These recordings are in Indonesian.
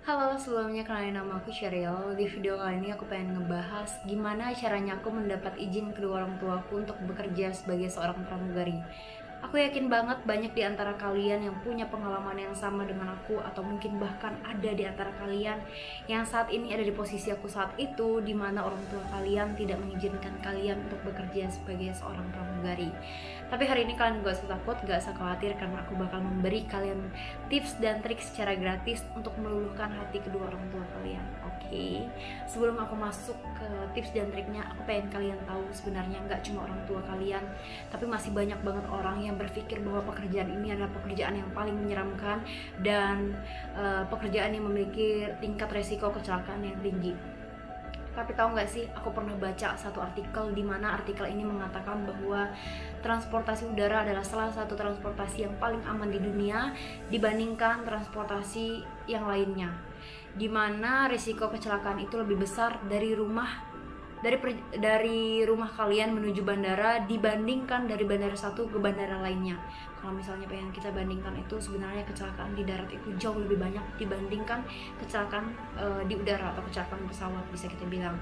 Halo, sebelumnya kenalin nama aku Sheryl. Di video kali ini aku pengen ngebahas gimana caranya aku mendapat izin kedua orang tuaku untuk bekerja sebagai seorang pramugari. Aku yakin banget banyak di antara kalian yang punya pengalaman yang sama dengan aku, atau mungkin bahkan ada di antara kalian yang saat ini ada di posisi aku saat itu, di mana orang tua kalian tidak mengizinkan kalian untuk bekerja sebagai seorang pramugari. Tapi hari ini kalian gak usah takut, gak usah khawatir, karena aku bakal memberi kalian tips dan trik secara gratis untuk meluluhkan hati kedua orang tua kalian. Oke, sebelum aku masuk ke tips dan triknya, aku pengen kalian tahu sebenarnya nggak cuma orang tua kalian, tapi masih banyak banget orang yang berpikir bahwa pekerjaan ini adalah pekerjaan yang paling menyeramkan dan pekerjaan yang memiliki tingkat resiko kecelakaan yang tinggi. Tapi tahu nggak sih, aku pernah baca satu artikel di mana artikel ini mengatakan bahwa transportasi udara adalah salah satu transportasi yang paling aman di dunia dibandingkan transportasi yang lainnya, di mana risiko kecelakaan itu lebih besar dari rumah kalian menuju bandara dibandingkan dari bandara satu ke bandara lainnya. Kalau misalnya pengen kita bandingkan, itu sebenarnya kecelakaan di darat itu jauh lebih banyak dibandingkan kecelakaan di udara atau kecelakaan pesawat, bisa kita bilang.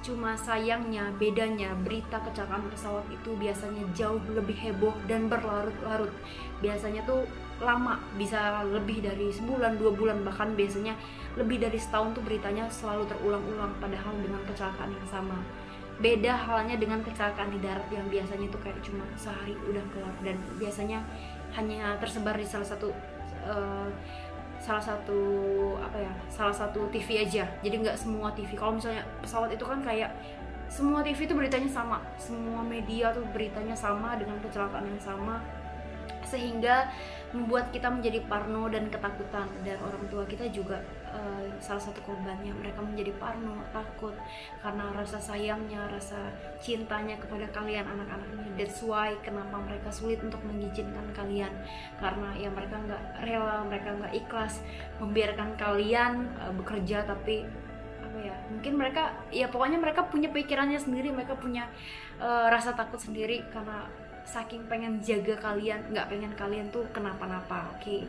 Cuma sayangnya, bedanya berita kecelakaan pesawat itu biasanya jauh lebih heboh dan berlarut-larut. Biasanya tuh lama, bisa lebih dari sebulan, 2 bulan, bahkan biasanya lebih dari setahun tuh beritanya selalu terulang-ulang, padahal dengan kecelakaan yang sama. Beda halnya dengan kecelakaan di darat yang biasanya tuh kayak cuma sehari udah kelar, dan biasanya hanya tersebar di salah satu TV aja. Jadi nggak semua TV. Kalau misalnya pesawat itu kan kayak semua TV itu beritanya sama, semua media tuh beritanya sama dengan kecelakaan yang sama, sehingga membuat kita menjadi parno dan ketakutan. Dan orang tua kita juga salah satu korbannya. Mereka menjadi parno, takut karena rasa sayangnya, rasa cintanya kepada kalian anak-anaknya. That's why kenapa mereka sulit untuk mengizinkan kalian, karena ya mereka nggak rela, mereka nggak ikhlas membiarkan kalian bekerja. Tapi apa ya, mungkin mereka ya pokoknya mereka punya pikirannya sendiri, mereka punya rasa takut sendiri, karena saking pengen jaga kalian, nggak pengen kalian tuh kenapa-napa. Oke.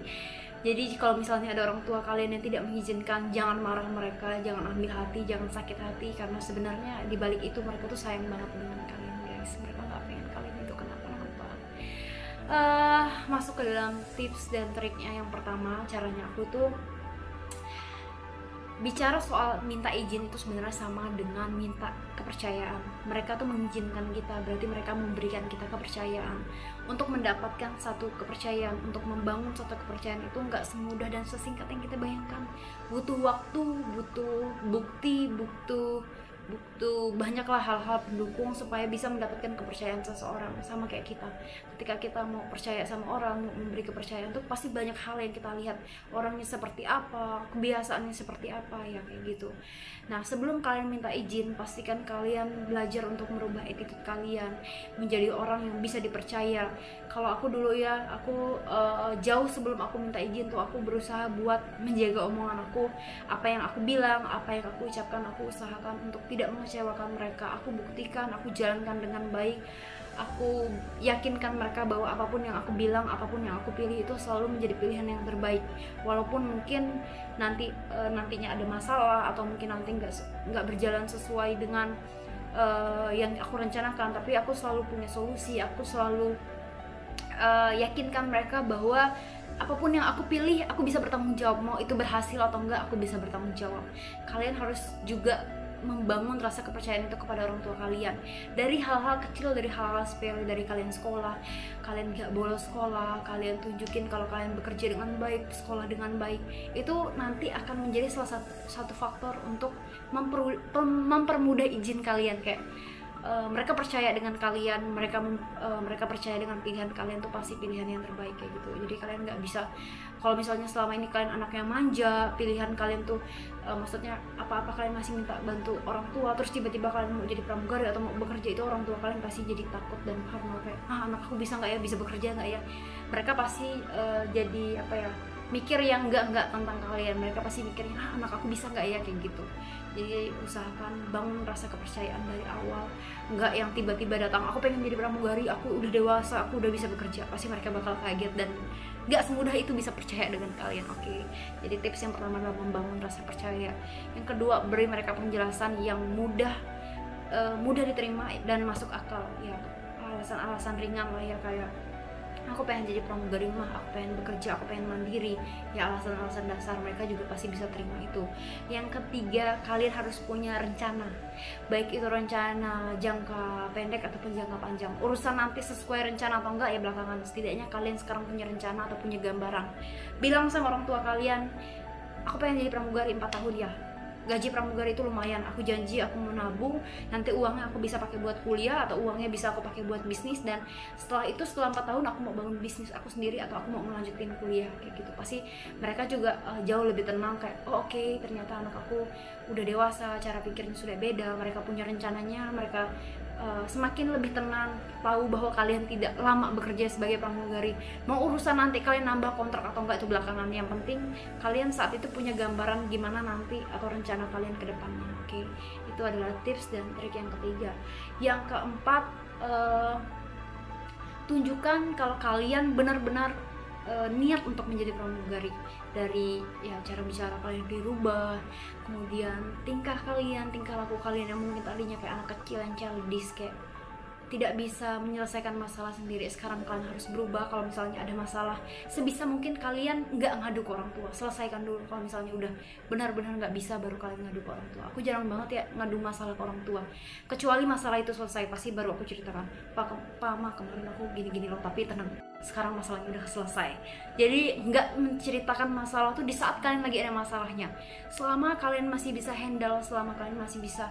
Jadi kalau misalnya ada orang tua kalian yang tidak mengizinkan, jangan marah mereka, jangan ambil hati, jangan sakit hati, karena sebenarnya di balik itu mereka tuh sayang banget dengan kalian, guys. Mereka nggak pengen kalian itu kenapa-napa. Masuk ke dalam tips dan triknya. Yang pertama, caranya aku tuh bicara soal minta izin itu sebenarnya sama dengan minta kepercayaan. Mereka tuh mengizinkan kita, berarti mereka memberikan kita kepercayaan. Untuk mendapatkan satu kepercayaan, untuk membangun satu kepercayaan itu nggak semudah dan sesingkat yang kita bayangkan. Butuh waktu, butuh bukti, butuh banyaklah hal-hal pendukung supaya bisa mendapatkan kepercayaan seseorang. Sama kayak kita, ketika kita mau percaya sama orang, mau memberi kepercayaan tuh pasti banyak hal yang kita lihat, orangnya seperti apa, kebiasaannya seperti apa, ya kayak gitu. Nah, sebelum kalian minta izin, pastikan kalian belajar untuk merubah attitude kalian menjadi orang yang bisa dipercaya. Kalau aku dulu ya, aku jauh sebelum aku minta izin tuh aku berusaha buat menjaga omongan aku, apa yang aku bilang, apa yang aku ucapkan, aku usahakan untuk tidak mengecewakan mereka. Aku buktikan, aku jalankan dengan baik. Aku yakinkan mereka bahwa apapun yang aku bilang, apapun yang aku pilih itu selalu menjadi pilihan yang terbaik. Walaupun mungkin nantinya ada masalah, atau mungkin nanti nggak berjalan sesuai dengan yang aku rencanakan, tapi aku selalu punya solusi. Aku selalu yakinkan mereka bahwa apapun yang aku pilih, aku bisa bertanggung jawab. Mau itu berhasil atau enggak, aku bisa bertanggung jawab. Kalian harus juga membangun rasa kepercayaan itu kepada orang tua kalian dari hal-hal kecil, dari hal-hal sepele, dari kalian sekolah, kalian gak bolos sekolah, kalian tunjukin kalau kalian bekerja dengan baik, sekolah dengan baik. Itu nanti akan menjadi salah satu faktor untuk mempermudah izin kalian. Kayak mereka percaya dengan kalian, mereka percaya dengan pilihan kalian tuh pasti pilihan yang terbaik, kayak gitu. Jadi kalian nggak bisa, kalau misalnya selama ini kalian anaknya manja, pilihan kalian tuh maksudnya apa-apa kalian masih minta bantu orang tua, terus tiba-tiba kalian mau jadi pramugari atau mau bekerja, itu orang tua kalian pasti jadi takut dan parno, kayak anak aku bisa nggak ya, bisa bekerja nggak ya. Mereka pasti jadi apa ya, mikir yang enggak tentang kalian. Mereka pasti mikirnya anak aku bisa nggak ya, kayak gitu. Jadi usahakan bangun rasa kepercayaan dari awal, nggak yang tiba-tiba datang aku pengen jadi pramugari, aku udah dewasa, aku udah bisa bekerja. Pasti mereka bakal kaget dan nggak semudah itu bisa percaya dengan kalian. Oke. Jadi tips yang pertama adalah membangun rasa percaya. Yang kedua, beri mereka penjelasan yang mudah diterima dan masuk akal. Ya, alasan-alasan ringan lah ya, kayak aku pengen jadi pramugari mah, aku pengen bekerja, aku pengen mandiri. Ya, alasan-alasan dasar, mereka juga pasti bisa terima itu. Yang ketiga, kalian harus punya rencana, baik itu rencana jangka pendek ataupun jangka panjang. Urusan nanti sesuai rencana atau enggak ya belakangan, setidaknya kalian sekarang punya rencana atau punya gambaran. Bilang sama orang tua kalian, aku pengen jadi pramugari 4 tahun ya, gaji pramugari itu lumayan, aku janji aku mau nabung, nanti uangnya aku bisa pakai buat kuliah atau uangnya bisa aku pakai buat bisnis, dan setelah 4 tahun aku mau bangun bisnis aku sendiri atau aku mau melanjutin kuliah, kayak gitu. Pasti mereka juga jauh lebih tenang, kayak oh oke, ternyata anak aku udah dewasa, cara pikirnya sudah beda, mereka punya rencananya, mereka semakin lebih tenang, tahu bahwa kalian tidak lama bekerja sebagai pramugari. Mau urusan nanti kalian nambah kontrak atau enggak itu belakangan, yang penting kalian saat itu punya gambaran gimana nanti atau rencana kalian ke depannya. Oke, itu adalah tips dan trik yang ketiga. Yang keempat, tunjukkan kalau kalian benar-benar niat untuk menjadi pramugari. Dari ya cara bicara kalian dirubah, kemudian tingkah laku kalian yang mungkin tadinya kayak anak kecil yang childish, kayak tidak bisa menyelesaikan masalah sendiri, sekarang kalian harus berubah. Kalau misalnya ada masalah, sebisa mungkin kalian nggak ngadu ke orang tua, selesaikan dulu. Kalau misalnya udah benar-benar nggak bisa, baru kalian ngadu ke orang tua. Aku jarang banget ya ngadu masalah ke orang tua, kecuali masalah itu selesai, pasti baru aku ceritakan, Pak Ma, kemarin aku gini-gini loh, tapi tenang, sekarang masalahnya udah selesai. Jadi nggak menceritakan masalah tuh di saat kalian lagi ada masalahnya. Selama kalian masih bisa handle, selama kalian masih bisa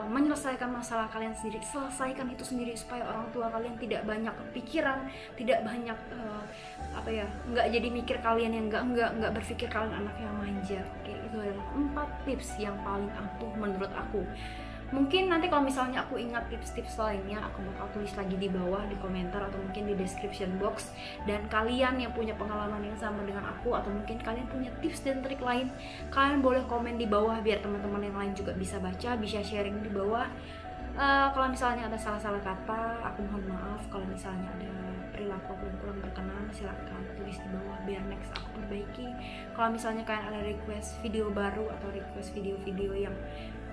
menyelesaikan masalah kalian sendiri, selesaikan itu sendiri, supaya orang tua kalian tidak banyak pikiran, tidak banyak nggak jadi mikir kalian yang nggak berpikir kalian anak yang manja. Oke, itu adalah 4 tips yang paling ampuh menurut aku. Mungkin nanti kalau misalnya aku ingat tips-tips lainnya, aku bakal tulis lagi di bawah di komentar atau mungkin di description box. Dan kalian yang punya pengalaman yang sama dengan aku, atau mungkin kalian punya tips dan trik lain, kalian boleh komen di bawah biar teman-teman yang lain juga bisa baca, bisa sharing di bawah. Kalau misalnya ada salah-salah kata, aku mohon maaf. Kalau misalnya ada perilaku aku yang kurang berkenan, silakan tulis di bawah biar next aku perbaiki. Kalau misalnya kalian ada request video baru atau request video-video yang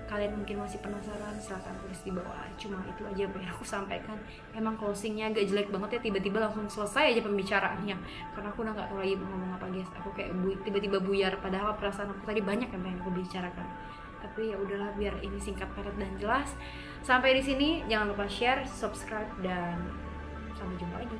kalian mungkin masih penasaran, silahkan tulis di bawah. Cuma itu aja yang pengen aku sampaikan. Emang closingnya agak jelek banget ya, tiba-tiba langsung selesai aja pembicaraannya, karena aku udah gak tahu lagi mau ngomong apa guys. Aku kayak tiba-tiba buyar, padahal perasaan aku tadi banyak yang pengen aku bicarakan. Tapi ya udahlah, biar ini singkat, padat, dan jelas. Sampai di sini, jangan lupa share, subscribe, dan sampai jumpa lagi.